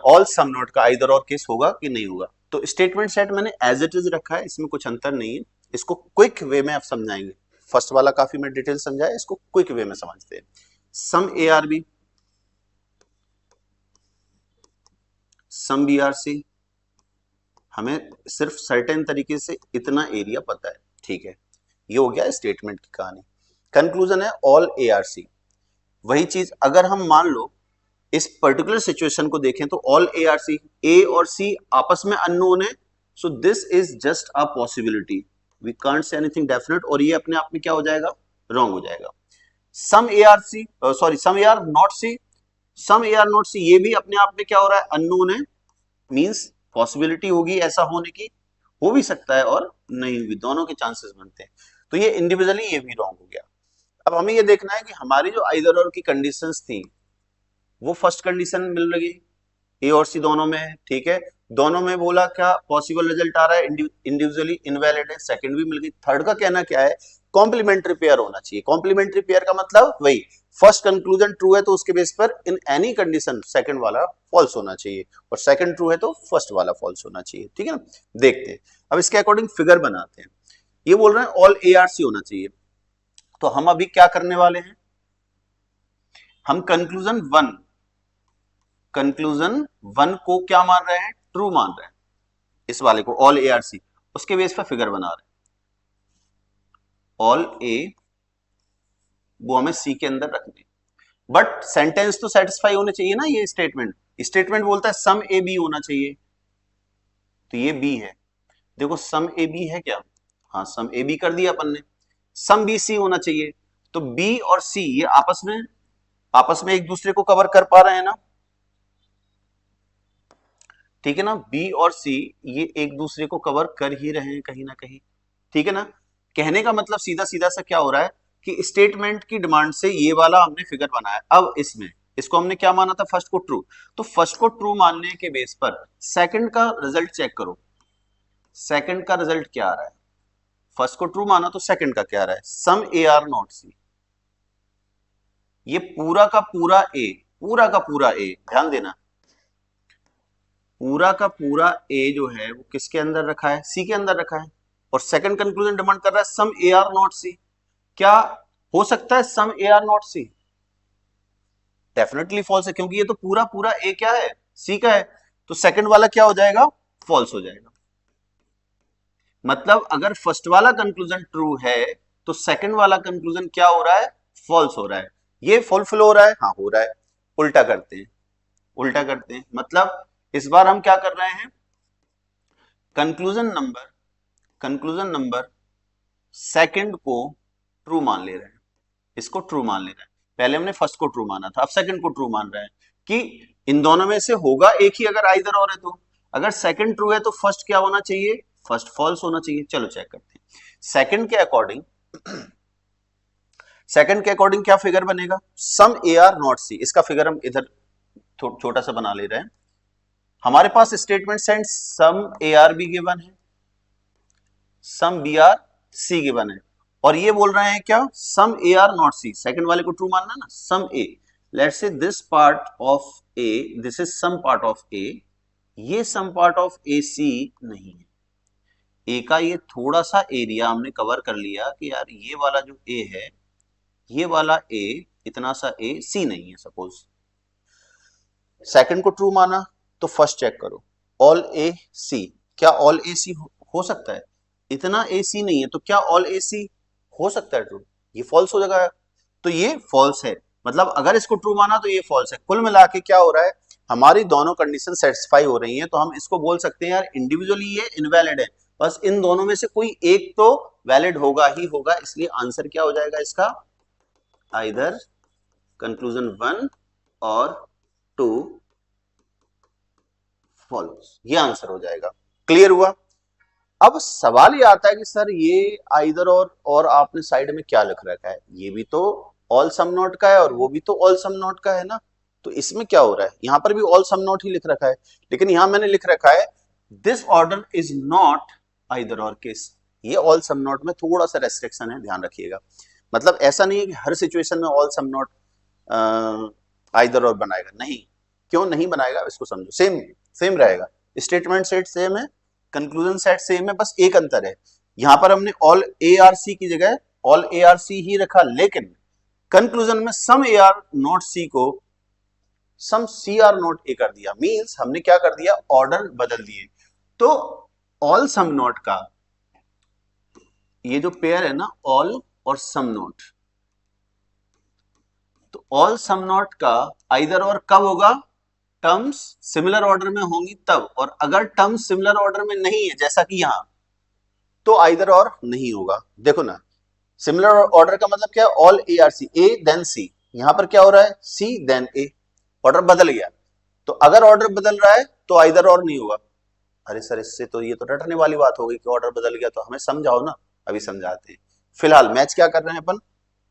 ऑल सम नॉट का आइदर और केस होगा कि नहीं होगा। तो स्टेटमेंट सेट मैंने एज इट इज रखा है, इसमें कुछ अंतर नहीं है, इसको क्विक वे में आप समझाएंगे। फर्स्ट वाला काफी मैं डिटेल समझाया, इसको क्विक वे में समझते हैं। Some A are B, some B are C, हमें सिर्फ सर्टेन तरीके से इतना एरिया पता है, ठीक है। ये हो गया स्टेटमेंट की कहानी। कंक्लूजन है ऑल ए आर सी। वही चीज अगर हम मान लो इस पर्टिकुलर सिचुएशन को देखें तो ऑल ए आर सी, ए और सी आपस में अननोन है, so this is just a possibility, we can't say anything definite, और ये अपने आप में क्या हो जाएगा? रॉन्ग हो जाएगा। Some A are C, sorry some A are not C, some A are not C, ये भी अपने आप में क्या हो रहा है? अननोन है, मींस पॉसिबिलिटी होगी ऐसा होने की, हो भी सकता है और नहीं भी, दोनों के चांसेस बनते हैं। तो ये इंडिविजुअली ये भी रॉन्ग हो गया। अब हमें ये देखना है कि हमारी जो आइदर और की कंडीशंस थी वो फर्स्ट कंडीशन मिल रही, ए और सी दोनों में है, ठीक है। दोनों में बोला क्या पॉसिबल रिजल्ट आ रहा है, इंडिविजुअली इनवैलिड है, सेकंड भी मिल गई। थर्ड का कहना क्या है? कॉम्प्लीमेंट्री पेयर होना चाहिए। कॉम्प्लीमेंट्री पेयर का मतलब वही, फर्स्ट कंक्लूजन ट्रू है तो उसके बेस पर इन एनी कंडीशन सेकंड वाला फॉल्स होना चाहिए, और सेकंड ट्रू है तो फर्स्ट वाला फॉल्स होना चाहिए, ठीक है ना। देखते हैं अब इसके अकॉर्डिंग फिगर बनाते हैं। ये बोल रहे हैं ऑल ए आर सी होना चाहिए, तो हम अभी क्या करने वाले हैं? हम कंक्लूजन वन को क्या मान रहे हैं? ट्रू मान रहे हैं, इस वाले को ऑल ए आर सी, उसके बेस पर फिगर बना रहे हैं। ऑल ए वो हमें सी के अंदर रखने, बट सेंटेंस तो सेटिस्फाई होने चाहिए ना। ये स्टेटमेंट बोलता है सम ए बी होना चाहिए, तो ये बी है। देखो सम ए बी है क्या? हाँ सम ए बी कर दिया अपन ने। सम बी सी होना चाहिए, तो बी और सी ये आपस में एक दूसरे को कवर कर पा रहे हैं ना, ठीक है ना। बी और सी ये एक दूसरे को कवर कर ही रहे हैं कहीं ना कहीं, ठीक है ना। कहने का मतलब सीधा सीधा सा क्या हो रहा है कि स्टेटमेंट की डिमांड से ये वाला हमने फिगर बनाया। अब इसमें इसको हमने क्या माना था? फर्स्ट को ट्रू, तो फर्स्ट को ट्रू मानने के बेस पर सेकंड का रिजल्ट चेक करो, सेकंड का रिजल्ट क्या आ रहा है। फर्स्ट को ट्रू माना तो सेकंड का क्या आ रहा है? Some A are not C, ये पूरा का पूरा ए, पूरा का पूरा ए, ध्यान देना, पूरा का पूरा ए जो है वो किसके अंदर रखा है? सी के अंदर रखा है, और सेकंड कंक्लूजन डिमांड कर रहा है सम ए आर नॉट सी। क्या हो सकता है some A are not C? Definitely false है, क्योंकि ये तो पूरा पूरा ए क्या है, सी का है। तो सेकंड वाला क्या हो जाएगा, फॉल्स हो जाएगा। मतलब अगर फर्स्ट वाला कंक्लूजन ट्रू है तो सेकंड वाला कंक्लूजन क्या हो रहा है, फॉल्स हो रहा है। ये फुलफिल हो रहा है, हाँ हो रहा है। उल्टा करते हैं, उल्टा करते हैं। मतलब इस बार हम क्या कर रहे हैं, कंक्लूजन नंबर सेकंड को ट्रू मान ले रहे हैं, इसको ट्रू मान ले रहे हैं। पहले हमने फर्स्ट को ट्रू माना था, अब सेकंड को ट्रू मान रहे हैं कि इन दोनों में से होगा एक ही, अगर आइदर और है तो। अगर सेकंड ट्रू है तो फर्स्ट क्या होना चाहिए, फर्स्ट फॉल्स होना चाहिए। चलो चेक करते हैं। सेकंड के अकॉर्डिंग सेकंड के अकॉर्डिंग क्या फिगर बनेगा, सम ए आर नॉट सी। इसका फिगर हम इधर छोटा सा बना ले रहे हैं। हमारे पास स्टेटमेंट सेंड some A are B given है, some B are C given है, और ये बोल रहे हैं क्या, some A are not C. Second वाले को ट्रू मानना ना, some A, let's say this part of A, this is some part of A, ये सम पार्ट ऑफ ए सी नहीं है। ए का ये थोड़ा सा एरिया हमने कवर कर लिया कि यार ये वाला जो ए है, ये वाला ए, इतना सा ए सी नहीं है सपोज। सेकंड को ट्रू माना तो फर्स्ट चेक करो, ऑल ए सी। क्या ऑल ए सी हो सकता है, इतना ए सी नहीं है, तो क्या ऑल ए सी हो सकता है ट्रू, ये फॉल्स हो जाएगा। तो ये फॉल्स है, मतलब अगर इसको ट्रू माना तो ये फॉल्स है। कुल मिला के क्या हो रहा है, हमारी दोनों कंडीशन सेटिस्फाई हो रही हैं, तो हम इसको बोल सकते हैं यार इंडिविजुअली ये इनवैलिड है। बस इन दोनों में से कोई एक तो वैलिड होगा ही होगा, इसलिए आंसर क्या हो जाएगा इसका, आइदर कंक्लूजन 1 और 2 फॉल्स, ये आंसर हो जाएगा। क्लियर हुआ। अब सवाल ये आता है कि सर ये आइदर और आपने साइड में क्या लिख रखा है, ये भी तो ऑल सम नॉट का है और वो भी तो ऑल सम नॉट का है ना, तो इसमें क्या हो रहा है, यहां पर भी ऑल सम नॉट ही लिख रखा है, लेकिन यहां मैंने लिख रखा है this order is not either or case. ये ऑल सम नॉट में थोड़ा सा रेस्ट्रिक्शन है, ध्यान रखिएगा। मतलब ऐसा नहीं है कि हर सिचुएशन में ऑल सम नॉट आइदर और बनाएगा, नहीं। क्यों नहीं बनाएगा इसको समझो, सेम सेम रहेगा, स्टेटमेंट सेट सेम है, कंक्लूजन सेट सेम है, बस एक अंतर है, यहां पर हमने ऑल ए आर सी की जगह ऑल ए आर सी ही रखा, लेकिन कंक्लूजन में सम ए आर नॉट सी को सम सी आर नॉट ए कर दिया। मींस हमने क्या कर दिया, ऑर्डर बदल दिए। तो ऑल सम नॉट का ये जो पेयर है ना, ऑल और सम नॉट, तो ऑल सम नॉट का आइदर और कब होगा, टर्म्स सिमिलर ऑर्डर में होंगी तब, और अगर टर्म्स सिमिलर ऑर्डर में नहीं है जैसा कि यहां, तो आइदर और नहीं होगा। देखो ना, सिमिलर ऑर्डर का मतलब क्या है, all A are C, A then C. यहां पर क्या हो रहा है, सी देन ए, ऑर्डर बदल गया। तो अगर ऑर्डर बदल रहा है तो आइदर और नहीं होगा। अरे सर इससे तो ये तो रटने वाली बात हो गई कि ऑर्डर बदल गया, तो हमें समझाओ ना। अभी समझाते हैं, फिलहाल मैच क्या कर रहे हैं अपन,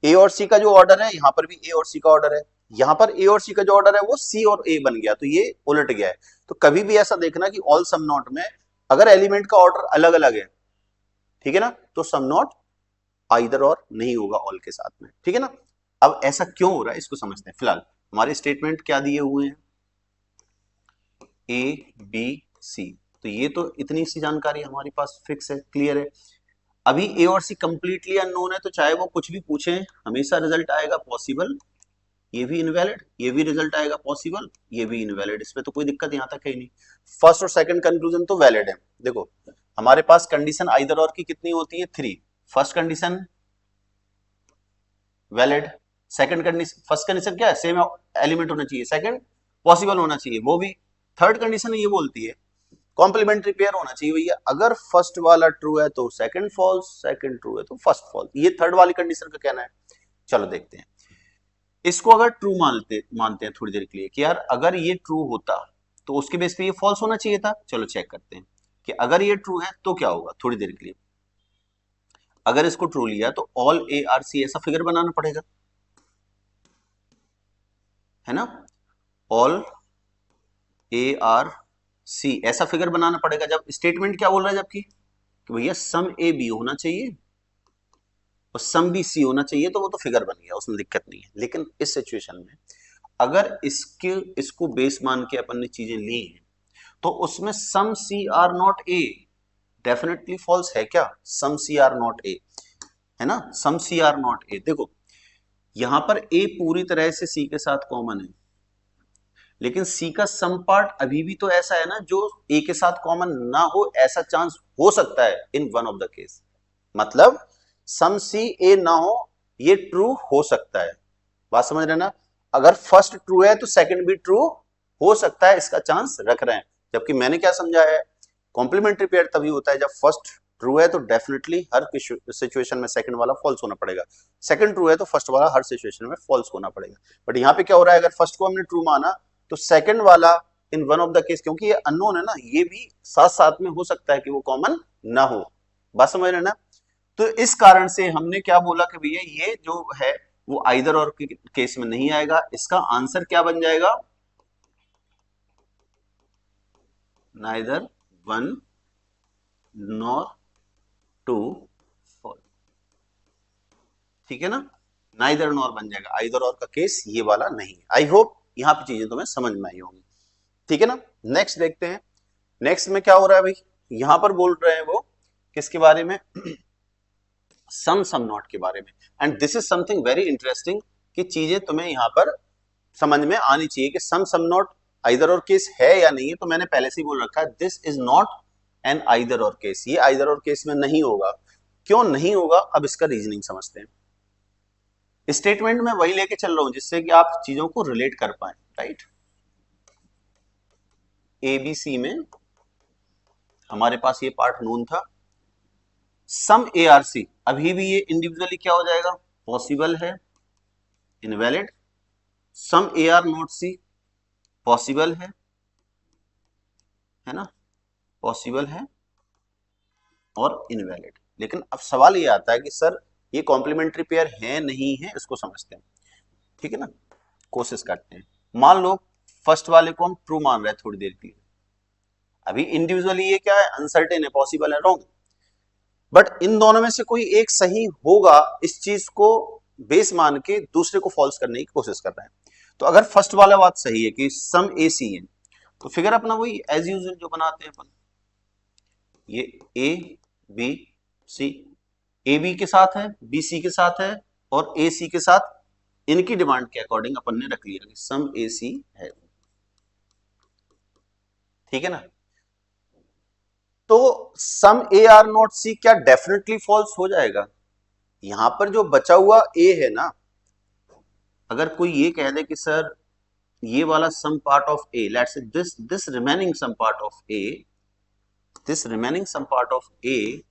ए और सी का जो ऑर्डर है, यहां पर भी ए और सी का ऑर्डर है, यहां पर ए और सी का जो ऑर्डर है वो सी और ए बन गया, तो ये उलट गया है। तो कभी भी ऐसा देखना कि ऑल सम नॉट में अगर एलिमेंट का ऑर्डर अलग अलग है, ठीक है ना, तो सम नॉट आइदर और नहीं होगा ऑल के साथ में, ठीक है ना। अब ऐसा क्यों हो रहा है इसको समझते हैं। फिलहाल हमारे स्टेटमेंट क्या दिए हुए हैं, ए बी सी, तो ये तो इतनी सी जानकारी हमारे पास फिक्स है, क्लियर है। अभी ए और सी कंप्लीटली अननोन है, तो चाहे वो कुछ भी पूछे हमेशा रिजल्ट आएगा पॉसिबल, ये भी इनवैलिड, ये भी रिजल्ट आएगा पॉसिबल, ये भी इनवैलिड, इसमें तो कोई दिक्कत यहां तक है ही नहीं। फर्स्ट और सेकंड कंक्लूजन तो वैलिड है। देखो हमारे पास कंडीशन आइदर और की कितनी होती है, 3। First condition valid, second condition, first condition क्या है, सेम एलिमेंट होना चाहिए, सेकंड पॉसिबल होना चाहिए वो भी, थर्ड कंडीशन ये बोलती है कॉम्प्लीमेंट्री पेयर होना चाहिए भैया। अगर फर्स्ट वाला ट्रू है तो सेकंड फॉल्स, सेकंड ट्रू है तो फर्स्ट फॉल्स, ये थर्ड वाली कंडीशन का कहना है। चलो देखते हैं इसको, अगर ट्रू मानते हैं थोड़ी देर के लिए कि यार अगर ये ट्रू होता तो उसके बेस पे ये फॉल्स होना चाहिए था। चलो चेक करते हैं कि अगर ये ट्रू है तो क्या होगा, थोड़ी देर के लिए। अगर इसको ट्रू लिया तो ऑल ए आर सी ऐसा फिगर बनाना पड़ेगा, है ना, ऑल ए आर सी ऐसा फिगर बनाना पड़ेगा। जब स्टेटमेंट क्या बोल रहा है, जबकि कि भैया सम ए बी होना चाहिए और सम बी सी होना चाहिए, तो वो तो फिगर बन गया, उसमें दिक्कत नहीं है। लेकिन इस सिचुएशन में अगर इसको बेस मान के अपन ने चीजें ली हैं, तो उसमें some C are not A definitely false है क्या? सम सी आर नॉट ए, है ना, सम सी आर नॉट ए। देखो यहां पर ए पूरी तरह से सी के साथ कॉमन है, लेकिन सी का सम पार्ट अभी भी तो ऐसा है ना जो ए के साथ कॉमन ना हो, ऐसा चांस हो सकता है in one of the case. मतलब सम सी ए ना हो, ये ट्रू हो सकता है। बात समझ रहे ना? अगर फर्स्ट ट्रू है तो सेकंड भी ट्रू हो सकता है, इसका चांस रख रहे हैं। जबकि मैंने क्या समझाया है, कॉम्प्लीमेंट्री पेयर तभी होता है जब फर्स्ट ट्रू है तो डेफिनेटली हर सिचुएशन में सेकंड वाला फॉल्स होना पड़ेगा, सेकंड ट्रू है तो फर्स्ट वाला हर सिचुएशन में फॉल्स होना पड़ेगा। बट यहाँ पे क्या हो रहा है, अगर फर्स्ट को हमने ट्रू माना तो सेकंड वाला इन वन ऑफ द केस, क्योंकि ये अननोन है ना, ये भी साथ साथ में हो सकता है कि वो कॉमन ना हो। बात समझ रहे ना? तो इस कारण से हमने क्या बोला कि भैया ये जो है वो आइदर और केस में नहीं आएगा। इसका आंसर क्या बन जाएगा? Neither one nor two follows. ठीक है ना? नाइदर नॉर बन जाएगा, आइदर और का केस ये वाला नहीं। आई होप यहां पे चीजें तुम्हें समझ में आई होंगी। ठीक है ना? नेक्स्ट देखते हैं। नेक्स्ट में क्या हो रहा है भाई, यहां पर बोल रहे हैं वो किसके बारे में? सम सम नॉट के बारे में। And this is something very interesting कि चीजें तुम्हें यहां पर समझ में आनी चाहिए कि सम some not either or case है या नहीं है। तो मैंने पहले से ही बोल रखा है this is not an either or case, ये आइदर और केस में नहीं होगा। क्यों नहीं होगा, अब इसका रीजनिंग समझते हैं। स्टेटमेंट में वही लेके चल रहा हूं जिससे कि आप चीजों को रिलेट कर पाए, राइट? एबीसी में हमारे पास ये पार्ट नोन था। सम ए आर सी, अभी भी ये इंडिविजुअली क्या हो जाएगा? पॉसिबल है, invalid. Some A are not C, possible है ना, पॉसिबल है और इनवैलिड। लेकिन अब सवाल ये आता है कि सर ये कॉम्प्लीमेंट्री पेयर है नहीं है, इसको समझते हैं। ठीक है ना, कोशिश करते हैं। मान लो फर्स्ट वाले को हम ट्रू मान रहे हैं थोड़ी देर के लिए, अभी इंडिविजुअली ये क्या है? अनसर्टेन है, पॉसिबल है, रॉन्ग। बट इन दोनों में से कोई एक सही होगा, इस चीज को बेस मान के दूसरे को फॉल्स करने की कोशिश कर रहे हैं। तो अगर फर्स्ट वाला बात सही है कि सम ए सी है, तो फिगर अपना वही एज यूजुअल जो बनाते हैं अपन, ये A B C, A B के साथ है, बी सी के साथ है और ए सी के साथ, इनकी डिमांड के अकॉर्डिंग अपन ने रख लिया कि सम ए सी है। ठीक है ना? तो सम ए आर नॉट सी क्या डेफिनेटली फॉल्स हो जाएगा? यहां पर जो बचा हुआ ए है ना, अगर कोई ये कह दे कि सर ये वाला some part of A, let's say this remaining some part of A, this remaining some part of A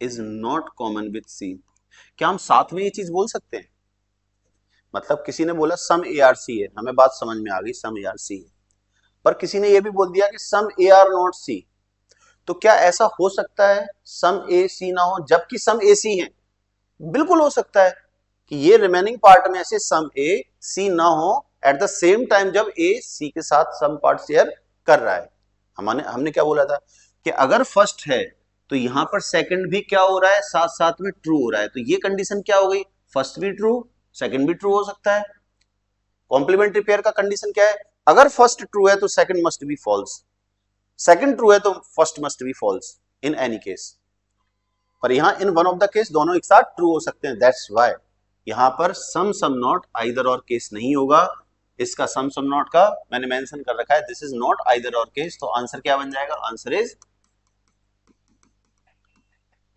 is not common with C, क्या हम साथ में ये चीज बोल सकते हैं? मतलब किसी ने बोला सम ए आर सी है, हमें बात समझ में आ गई सम ए आर सी है, पर किसी ने ये भी बोल दिया कि सम ए आर नॉट सी, तो क्या ऐसा हो सकता है सम ए सी ना हो जबकि सम ए सी है? बिल्कुल हो सकता है कि ये रिमेनिंग पार्ट में ऐसे सम ए सी ना हो एट द सेम टाइम जब ए सी के साथ सम पार्ट शेयर कर रहा है। हमने क्या बोला था कि अगर फर्स्ट है तो यहां पर सेकंड भी क्या हो रहा है? साथ साथ में ट्रू हो रहा है। तो ये कंडीशन क्या हो गई? फर्स्ट भी ट्रू, सेकंड भी ट्रू हो सकता है। कॉम्प्लीमेंट्री पेयर का कंडीशन क्या है? अगर फर्स्ट ट्रू है तो second must be false, second true है तो first must be false in any case. पर यहां in one of the case दोनों एक साथ ट्रू हो सकते हैं, दैट्स व्हाई यहां पर सम some not either or case नहीं होगा। इसका सम सम नॉट का मैंने मेंशन कर रखा है, this is not either or case. तो आंसर क्या बन जाएगा? Answer is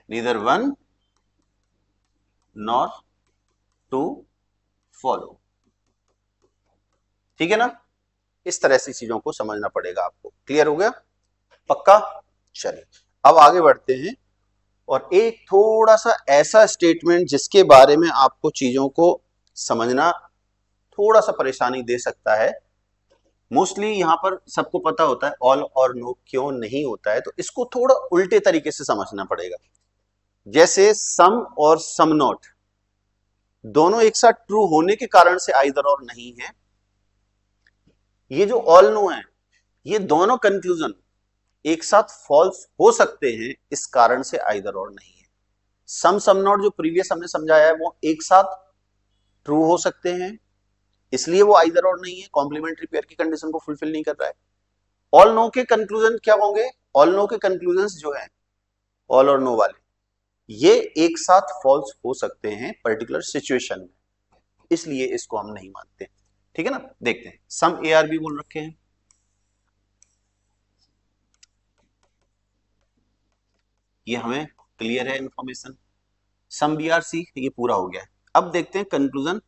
neither one nor two follow. ठीक है ना? इस तरह से चीजों को समझना पड़ेगा आपको। क्लियर हो गया? पक्का? चलिए अब आगे बढ़ते हैं और एक थोड़ा सा ऐसा स्टेटमेंट जिसके बारे में आपको चीजों को समझना थोड़ा सा परेशानी दे सकता है। मोस्टली यहां पर सबको पता होता है ऑल और नो क्यों नहीं होता है, तो इसको थोड़ा उल्टे तरीके से समझना पड़ेगा। जैसे सम और सम नॉट दोनों एक साथ ट्रू होने के कारण से आइदर और नहीं है। ये जो ऑल नो है, ये दोनों कंक्लूजन एक साथ फॉल्स हो सकते हैं, इस कारण से आइदर और नहीं है। सम सम नॉट जो प्रीवियस हमने समझाया है वो एक साथ ट्रू हो सकते हैं, इसलिए वो आइदर और नहीं है, कॉम्प्लीमेंट्री पेयर की कंडीशन को फुलफिल नहीं कर रहा है। ऑल नो के कंक्लूजन क्या होंगे? ऑल नो के कंक्लूजन्स जो है, ऑल और नो वाले, ये एक साथ फॉल्स हो सकते हैं पर्टिकुलर सिचुएशन में, इसलिए इसको हम नहीं मानते। ठीक है ना, देखते हैं। सम ए आर बी बोल रखे हैं, ये हमें क्लियर है information. Some B are C, ये पूरा हो गया है। अब देखते हैं कंक्लूजन।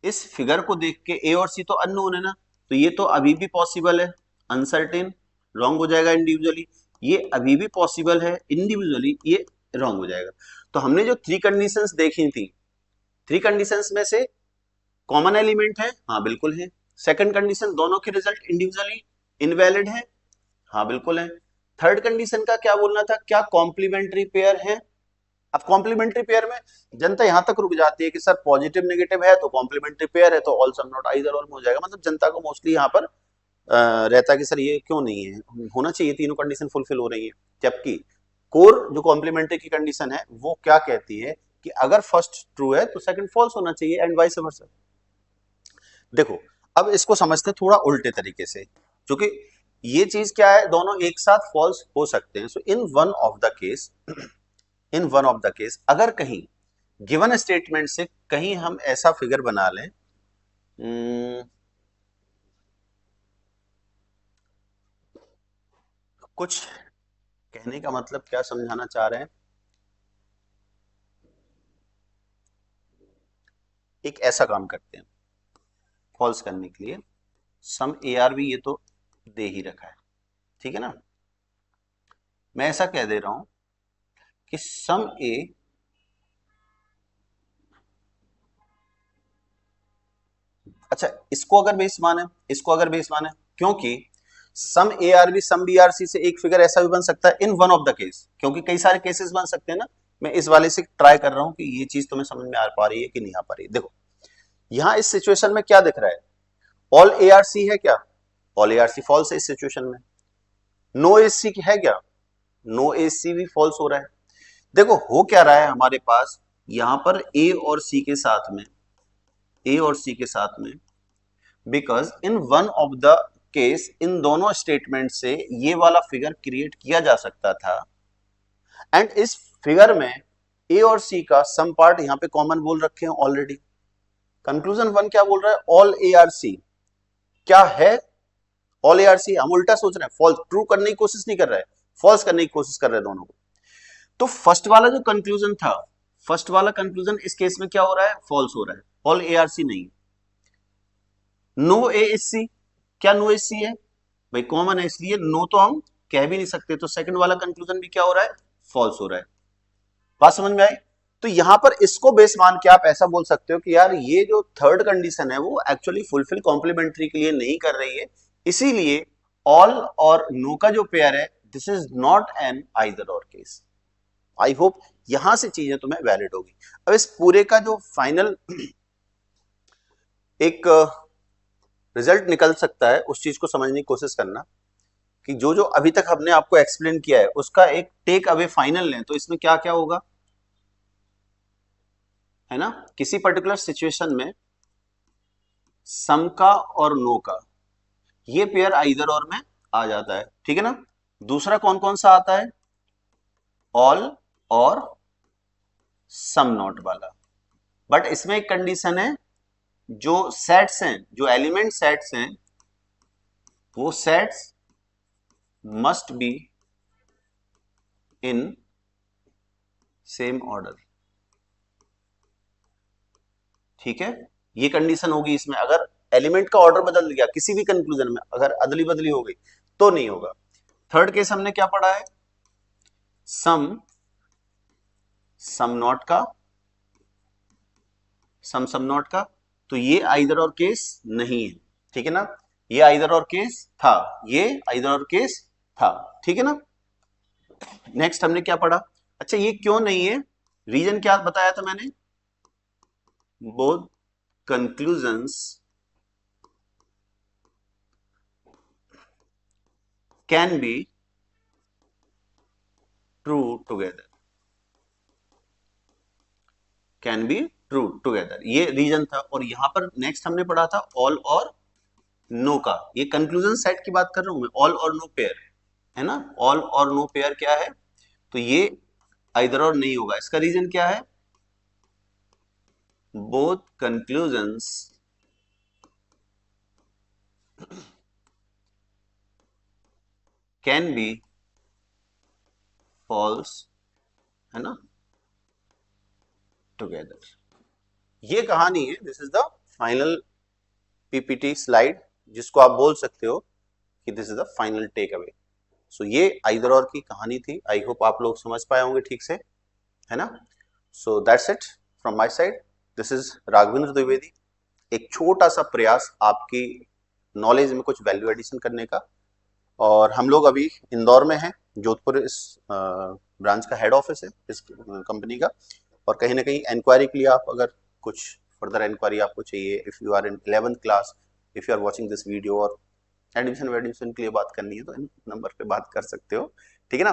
इस फिगर को देख के ए और सी तो अननोन है ना, तो ये तो अभी भी पॉसिबल है, अनसर्टेन रॉन्ग हो जाएगा इंडिविजुअली, ये अभी भी पॉसिबल है, इंडिविजुअली ये रॉन्ग हो जाएगा। तो हमने जो थ्री कंडीशंस देखी थी, थ्री कंडीशंस में से कॉमन एलिमेंट है, हाँ बिल्कुल है। सेकंड कंडीशन, दोनों के रिजल्ट इंडिविजुअली इनवैलिड है, हाँ बिल्कुल है। थर्ड कंडीशन का क्या बोलना था, क्या कॉम्प्लीमेंट्री पेयर है। अब कॉम्प्लीमेंट्री पेयर में जनता यहां तक रुक जाती है कि सर पॉजिटिव नेगेटिव है तो कॉम्प्लीमेंट्री पेयर है तो ऑल सम नॉट आइदर और में हो जाएगा। मतलब जनता को मोस्टली यहाँ पर रहता है कि सर ये क्यों नहीं है, होना चाहिए, तीनों कंडीशन फुलफिल हो रही है। जबकि कोर जो कॉम्प्लीमेंट्री की कंडीशन है वो क्या कहती है कि अगर फर्स्ट ट्रू है तो सेकंड फॉल्स होना चाहिए, एंड वाइस वर्सा। देखो अब इसको समझते हैं थोड़ा उल्टे तरीके से, क्योंकि ये चीज क्या है, दोनों एक साथ फॉल्स हो सकते हैं। So in one of the case, in one of the case अगर कहीं गिवन स्टेटमेंट से कहीं हम ऐसा फिगर बना लें, कुछ कहने का मतलब क्या समझाना चाह रहे हैं, एक ऐसा काम करते हैं फॉल्स करने के लिए। सम ए आर बी ये तो दे ही रखा है, ठीक है ना, मैं ऐसा कह दे रहा हूं कि सम ए, अच्छा इसको अगर बेस माने, इसको अगर बेस माने, क्योंकि some A are B some B are C से एक फिगर ऐसा भी बन सकता है in one of the case, क्योंकि कई सारे केसेस बन सकते हैं ना। मैं इस वाले से ट्राई कर रहा हूं कि ये चीज तुम्हें समझ में आ पा रही है कि नहीं आ पा रही है। देखो यहां इस सिचुएशन में क्या दिख रहा है, ऑल ए आर सी है क्या, all A are C false है इस सिचुएशन में। नो ए सी है क्या, नो ए सी भी फॉल्स हो रहा है। देखो हो क्या रहा है हमारे पास, यहां पर ए और सी के साथ में, ए और सी के साथ में, because in one of the case इन दोनों स्टेटमेंट से ये वाला फिगर क्रिएट किया जा सकता था, एंड इस फिगर में ए और सी का सम पार्ट यहां पे कॉमन बोल रखे हैं ऑलरेडी। कंक्लूजन वन क्या बोल रहा है, ऑल ए आर सी क्या है, ऑल ए आर सी। हम उल्टा सोच रहे हैं, फॉल्स ट्रू करने की कोशिश नहीं कर रहे हैं, फॉल्स करने की कोशिश कर रहे हैं दोनों को। तो फर्स्ट वाला जो कंक्लूजन था, फर्स्ट वाला कंक्लूजन इस केस में क्या हो रहा है, फॉल्स हो रहा है, ऑल ए आर सी नहीं। नो ए एस सी, क्या नो एस सी है भाई, कॉमन है इसलिए नो तो हम कह भी नहीं सकते, तो सेकंड वाला कंक्लूजन भी क्या हो रहा है, फॉल्स हो रहा है। बात समझ में आई। तो यहां पर इसको बेस मान के आप ऐसा बोल सकते हो कि यार ये जो थर्ड कंडीशन है वो एक्चुअली फुलफिल कॉम्प्लीमेंट्री के लिए नहीं कर रही है, इसीलिए ऑल और नो का जो पेयर है this is not an either or case. I hope यहां से चीजें तुम्हें वैलिड होगी। अब इस पूरे का जो फाइनल एक रिजल्ट निकल सकता है उस चीज को समझने की कोशिश करना, कि जो जो अभी तक हमने आपको एक्सप्लेन किया है उसका एक टेक अवे फाइनल लें तो इसमें क्या क्या होगा, है ना। किसी पर्टिकुलर सिचुएशन में सम का और नो का ये पेयर आइदर और में आ जाता है, ठीक है ना। दूसरा कौन कौन सा आता है, ऑल और सम नॉट वाला। बट इसमें एक कंडीशन है, जो सेट्स हैं, जो एलिमेंट सेट्स हैं, वो sets must be in same order, ठीक है। ये कंडीशन होगी इसमें, अगर एलिमेंट का ऑर्डर बदल गया किसी भी कंक्लूजन में, अगर अदली बदली हो गई तो नहीं होगा। थर्ड केस हमने क्या पढ़ा है, सम सम नॉट का, सम नॉट का, तो ये आइदर और केस नहीं है, ठीक है ना। ये आइदर और केस था, ये आइदर और केस था, ठीक है ना। नेक्स्ट हमने क्या पढ़ा, अच्छा ये क्यों नहीं है, रीजन क्या बताया था मैंने, both conclusions can be true together, can be true together, ये रीजन था। और यहां पर नेक्स्ट हमने पढ़ा था ऑल और नो का, ये कंक्लूजन सेट की बात कर रहा हूं मैं, ऑल और नो पेयर, है ना, ऑल और नो पेयर क्या है, तो ये आइदर और नहीं होगा। इसका रीजन क्या है, both conclusions can be false, है ना, टुगेदर। ये कहानी है, this is the final PPT slide, जिसको आप बोल सकते हो कि this is the final takeaway. So ये आइदर और की कहानी थी। आई होप आप लोग समझ पाए होंगे ठीक से, है ना। So that's it from my side. This is Raghavendra Dwivedi. एक छोटा सा प्रयास आपकी नॉलेज में कुछ वैल्यू एडिशन करने का। और हम लोग अभी इंदौर में हैं, जोधपुर इस ब्रांच का हेड ऑफिस है इस कंपनी का। और कहीं ना कहीं इंक्वायरी के लिए आप अगर कुछ फर्दर इंक्वायरी आपको चाहिए, if you are in 11th class, if you are watching this video, और एडमिशन वेडमिशन के लिए बात करनी है, तो इन नंबर पे बात कर सकते हो, ठीक है ना।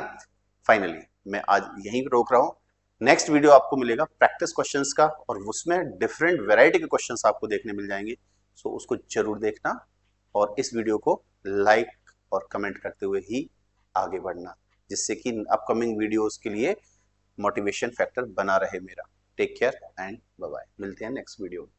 फाइनली मैं आज यहीं पे रोक रहा हूँ। नेक्स्ट वीडियो आपको मिलेगा प्रैक्टिस क्वेश्चंस का, और उसमें डिफरेंट वैरायटी के क्वेश्चंस आपको देखने मिल जाएंगे। सो उसको जरूर देखना, और इस वीडियो को लाइक और कमेंट करते हुए ही आगे बढ़ना, जिससे कि अपकमिंग वीडियोस के लिए मोटिवेशन फैक्टर बना रहे मेरा। Take care and bye bye, मिलते हैं नेक्स्ट वीडियो में।